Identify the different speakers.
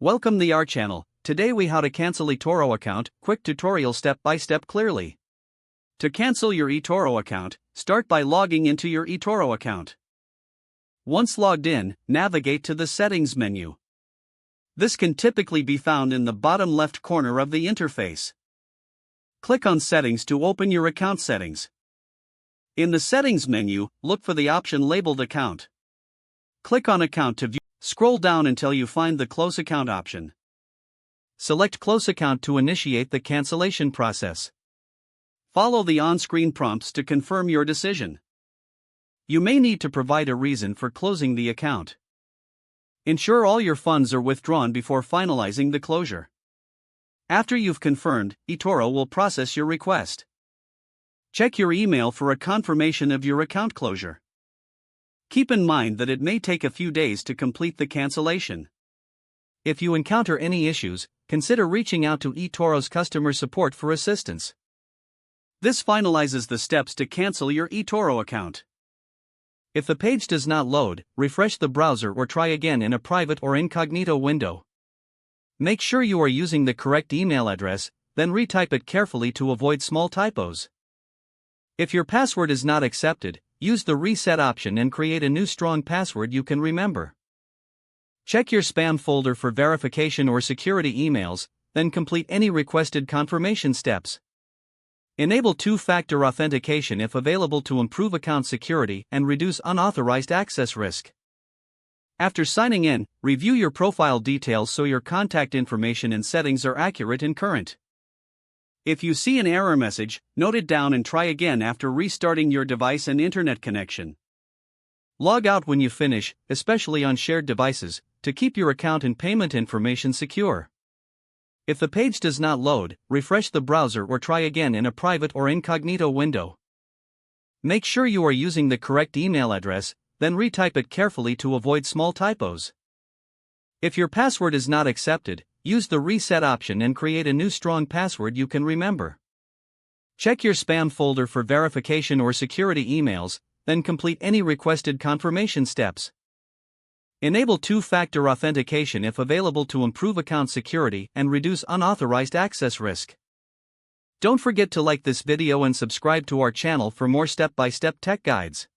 Speaker 1: Welcome to our channel. Today we how to cancel eToro account, quick tutorial step by step clearly. To cancel your eToro account, start by logging into your eToro account. Once logged in, navigate to the settings menu. This can typically be found in the bottom left corner of the interface. Click on settings to open your account settings. In the settings menu, look for the option labeled account. Click on account to view. Scroll down until you find the Close Account option. Select Close Account to initiate the cancellation process. Follow the on-screen prompts to confirm your decision. You may need to provide a reason for closing the account. Ensure all your funds are withdrawn before finalizing the closure. After you've confirmed, eToro will process your request. Check your email for a confirmation of your account closure. Keep in mind that it may take a few days to complete the cancellation. If you encounter any issues, consider reaching out to eToro's customer support for assistance. This finalizes the steps to cancel your eToro account. If the page does not load, refresh the browser or try again in a private or incognito window. Make sure you are using the correct email address, then retype it carefully to avoid small typos. If your password is not accepted, use the reset option and create a new strong password you can remember. Check your spam folder for verification or security emails, then complete any requested confirmation steps. Enable two-factor authentication if available to improve account security and reduce unauthorized access risk. After signing in, review your profile details so your contact information and settings are accurate and current. If you see an error message, note it down and try again after restarting your device and internet connection. Log out when you finish, especially on shared devices, to keep your account and payment information secure. If the page does not load, refresh the browser or try again in a private or incognito window. Make sure you are using the correct email address, then retype it carefully to avoid small typos. If your password is not accepted, use the reset option and create a new strong password you can remember. Check your spam folder for verification or security emails, then complete any requested confirmation steps. Enable two-factor authentication if available to improve account security and reduce unauthorized access risk. Don't forget to like this video and subscribe to our channel for more step-by-step tech guides.